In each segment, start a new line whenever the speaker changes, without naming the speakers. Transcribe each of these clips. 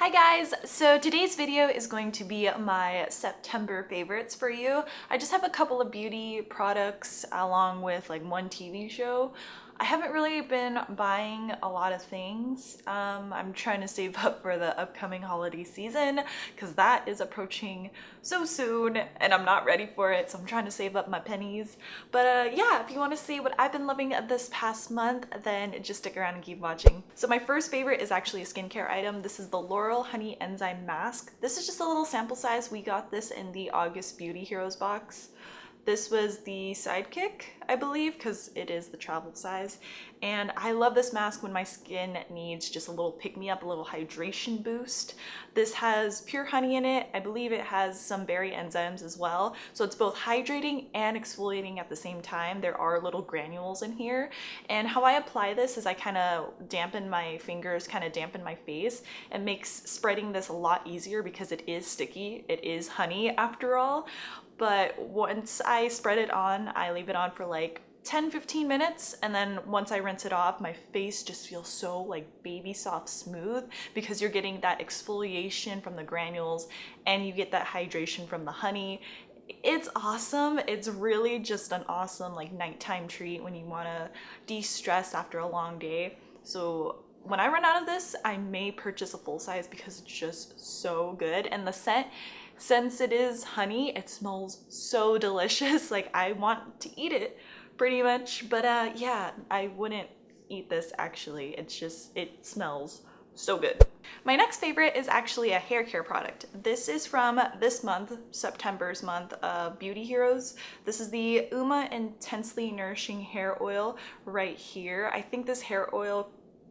Hi guys! So today's video is going to be my September favorites for you. I just have a couple of beauty products along with like one TV show. I haven't really been buying a lot of things. I'm trying to save up for the upcoming holiday season because that is approaching so soon and I'm not ready for it, so I'm trying to save up my pennies. But yeah, if you want to see what I've been loving this past month, then just stick around and keep watching. So my first favorite is actually a skincare item. This is the Laurel Honey Enzyme Mask. This is just a little sample size. We got this in the August Beauty Heroes box. This was the sidekick, I believe, because it is the travel size. And I love this mask when my skin needs just a little pick-me-up, a little hydration boost. This has pure honey in it. I believe it has some berry enzymes as well. So it's both hydrating and exfoliating at the same time. There are little granules in here. And how I apply this is I kind of dampen my fingers, kind of dampen my face. It makes spreading this a lot easier because it is sticky. It is honey after all. But once I spread it on, I leave it on for like 10-15 minutes, and then once I rinse it off, my face just feels so like baby soft smooth because you're getting that exfoliation from the granules and you get that hydration from the honey. It's awesome. It's really just an awesome like nighttime treat when you want to de-stress after a long day. So when I run out of this, I may purchase a full size because it's just so good. And the scent, since it is honey, it smells so delicious. Like I want to eat it pretty much, but yeah, I wouldn't eat this actually. It's just, it smells so good. My next favorite is actually a hair care product. This is from this month, September's month of Beauty Heroes. This is the Uma Intensely Nourishing Hair Oil right here. I think this hair oil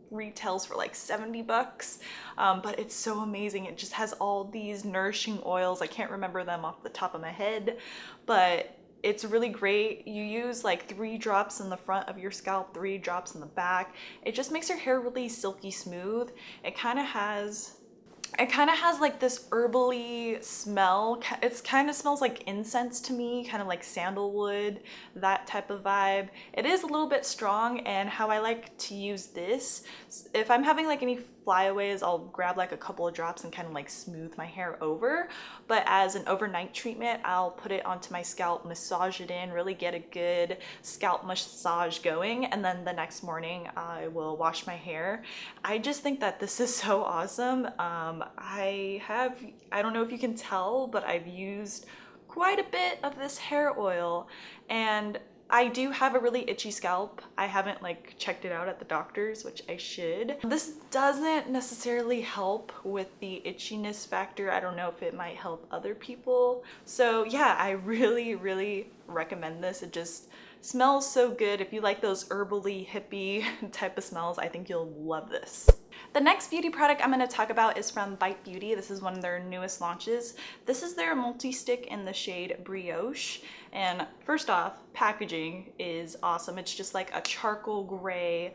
retails for like 70 bucks, but it's so amazing. It just has all these nourishing oils. I can't remember them off the top of my head, but it's really great. You use like 3 drops in the front of your scalp, 3 drops in the back. It just makes your hair really silky smooth. It kind of has like this herbally smell. It kind of smells like incense to me, kind of like sandalwood, that type of vibe. It is a little bit strong, and how I like to use this, if I'm having like any flyaways, I'll grab like a couple of drops and kind of like smooth my hair over. But as an overnight treatment, I'll put it onto my scalp, massage it in, really get a good scalp massage going, and then the next morning I will wash my hair. I just think that this is so awesome. I don't know if you can tell, but I've used quite a bit of this hair oil, and I do have a really itchy scalp. I haven't like checked it out at the doctor's, which I should. This doesn't necessarily help with the itchiness factor. I don't know if it might help other people. So yeah, I really recommend this. It just smells so good. If you like those herbally hippie type of smells, I think you'll love this. The next beauty product I'm going to talk about is from Bite Beauty. This is one of their newest launches. This is their multi-stick in the shade Brioche. And first off, packaging is awesome. It's just like a charcoal gray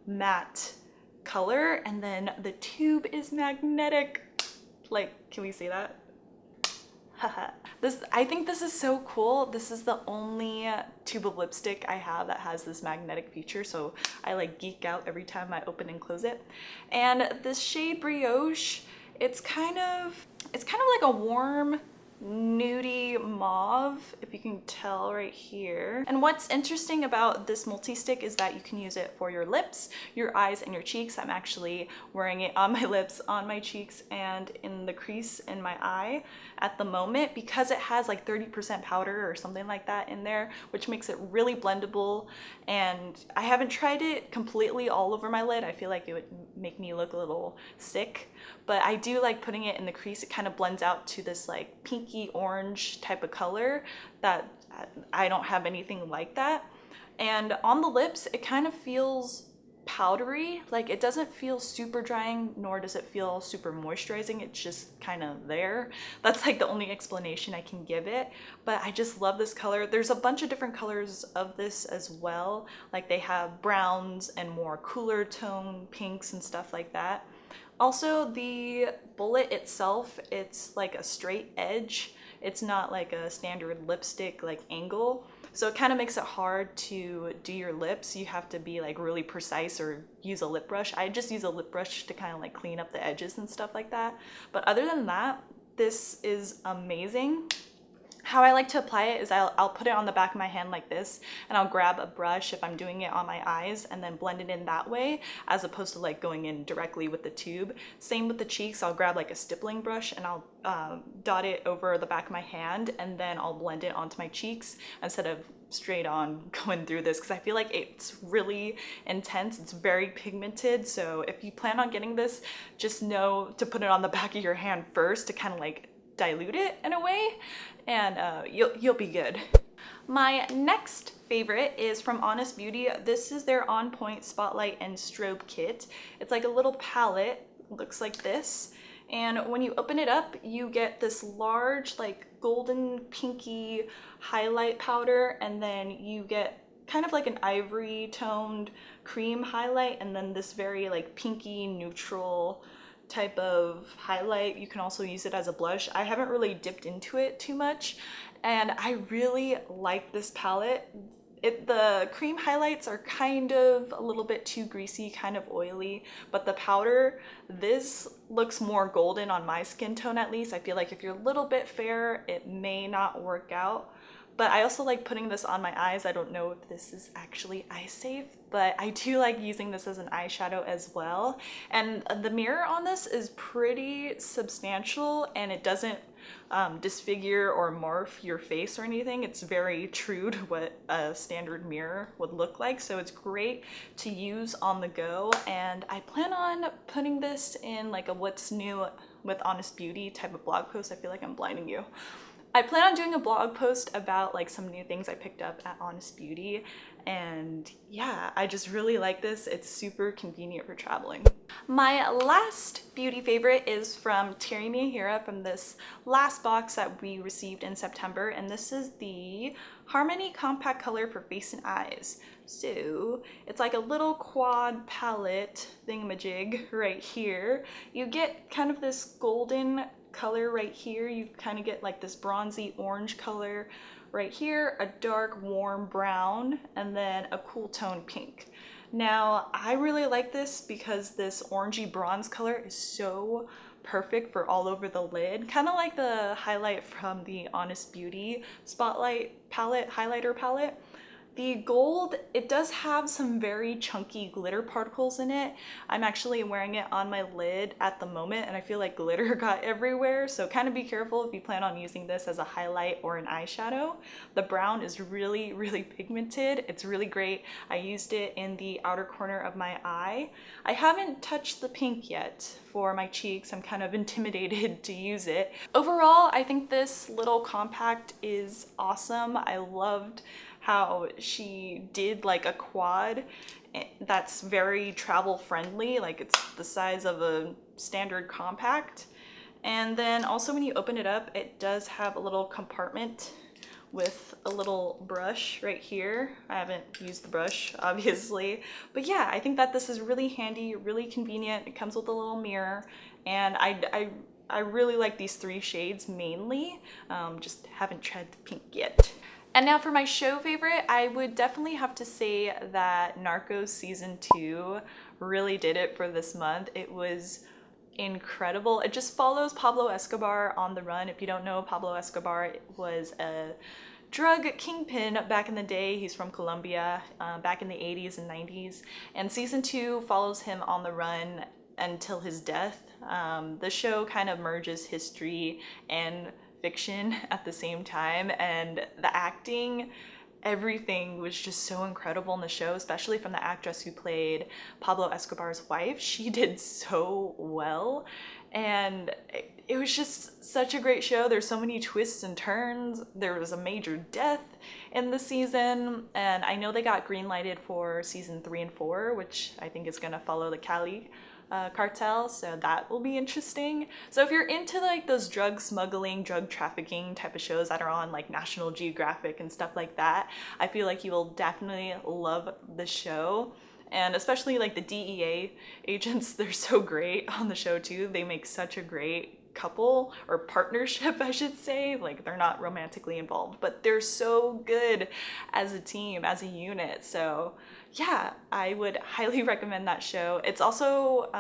matte color, and then the tube is magnetic. Like, can we see that? I think this is so cool. This is the only tube of lipstick I have that has this magnetic feature, so I like geek out every time I open and close it. And this shade Brioche, it's kind of like a warm nudie mauve, if you can tell right here. And what's interesting about this multi-stick is that you can use it for your lips, your eyes, and your cheeks. I'm actually wearing it on my lips, on my cheeks, and in the crease in my eye at the moment because it has like 30% powder or something like that in there, which makes it really blendable. And I haven't tried it completely all over my lid. I feel like it would make me look a little sick, but I do like putting it in the crease. It kind of blends out to this like pinky orange type of color that I don't have anything like that. And on the lips, it kind of feels powdery. Like it doesn't feel super drying, nor does it feel super moisturizing. It's just kind of there. That's like the only explanation I can give it, but I just love this color. There's a bunch of different colors of this as well. Like they have browns and more cooler tone pinks and stuff like that. Also, the bullet itself, it's like a straight edge. It's not like a standard lipstick like angle. So it kind of makes it hard to do your lips. You have to be like really precise or use a lip brush. I just use a lip brush to kind of like clean up the edges and stuff like that. But other than that, this is amazing. How I like to apply it is I'll put it on the back of my hand like this, and I'll grab a brush if I'm doing it on my eyes and then blend it in that way, as opposed to like going in directly with the tube. Same with the cheeks. I'll grab like a stippling brush and I'll dot it over the back of my hand, and then I'll blend it onto my cheeks instead of straight on going through this, because I feel like it's really intense. It's very pigmented. So if you plan on getting this, just know to put it on the back of your hand first to kind of like dilute it in a way, and you'll be good. My next favorite is from Honest Beauty. This is their On Point Spotlight and Strobe Kit. It's like a little palette, looks like this, and when you open it up, you get this large like golden pinky highlight powder, and then you get kind of like an ivory toned cream highlight, and then this very like pinky neutral type of highlight. You can also use it as a blush. I haven't really dipped into it too much, and I really like this palette. The cream highlights are kind of a little bit too greasy, kind of oily, but the powder, this looks more golden on my skin tone at least. I feel like if you're a little bit fair, it may not work out. But I also like putting this on my eyes. I don't know if this is actually eye safe, but I do like using this as an eyeshadow as well. And the mirror on this is pretty substantial, and it doesn't disfigure or morph your face or anything. It's very true to what a standard mirror would look like. So it's great to use on the go. And I plan on putting this in like a what's new with Honest Beauty type of blog post. I feel like I'm blinding you. I plan on doing a blog post about like some new things I picked up at Honest Beauty, and yeah, I just really like this. It's super convenient for traveling. My last beauty favorite is from Teri Miyahira, from this last box that we received in September, and this is the Harmony Compact Color for Face and Eyes. So it's like a little quad palette thingamajig right here. You get kind of this golden color right here. You kind of get like this bronzy orange color right here, a dark warm brown, and then a cool tone pink. Now I really like this because this orangey bronze color is so perfect for all over the lid, kind of like the highlight from the Honest Beauty Spotlight palette, highlighter palette. The gold, it does have some very chunky glitter particles in it. I'm actually wearing it on my lid at the moment, and I feel like glitter got everywhere, so kind of be careful if you plan on using this as a highlight or an eyeshadow. The brown is really, really pigmented. It's really great. I used it in the outer corner of my eye. I haven't touched the pink yet for my cheeks. I'm kind of intimidated to use it. Overall, I think this little compact is awesome. I loved how she did like a quad that's very travel friendly, like it's the size of a standard compact. And then also when you open it up, it does have a little compartment with a little brush right here. I haven't used the brush obviously, but yeah, I think that this is really handy, really convenient. It comes with a little mirror, and I really like these three shades mainly. Just haven't tried the pink yet. And now for my show favorite, I would definitely have to say that Narcos season 2 really did it for this month. It was incredible. It just follows Pablo Escobar on the run. If you don't know, Pablo Escobar was a drug kingpin back in the day. He's from Colombia, back in the 80s and 90s. And season 2 follows him on the run until his death. The show kind of merges history and fiction at the same time, and the acting, everything was just so incredible in the show, especially from the actress who played Pablo Escobar's wife. She did so well, and it was just such a great show. There's so many twists and turns. There was a major death in the season, and I know they got green-lighted for season 3 and 4, which I think is gonna follow the Cali cartel, so that will be interesting. So if you're into like those drug smuggling, drug trafficking type of shows that are on like National Geographic and stuff like that, I feel like you will definitely love the show. And especially like the DEA agents, they're so great on the show too. They make such a great couple or partnership, I should say. Like, they're not romantically involved, but they're so good as a team, as a unit. So yeah, I would highly recommend that show. It's also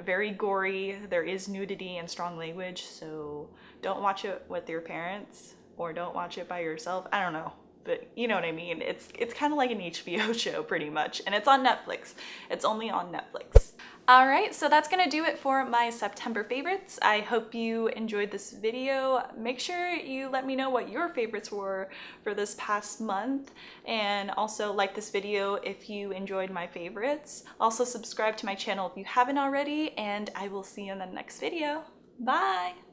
very gory. There is nudity and strong language, so don't watch it with your parents or don't watch it by yourself. I don't know, but you know what I mean. It's kind of like an HBO show pretty much, and it's on Netflix. It's only on Netflix. All right, so that's gonna do it for my September favorites. I hope you enjoyed this video. Make sure you let me know what your favorites were for this past month, and also like this video if you enjoyed my favorites. Also subscribe to my channel if you haven't already, and I will see you in the next video. Bye!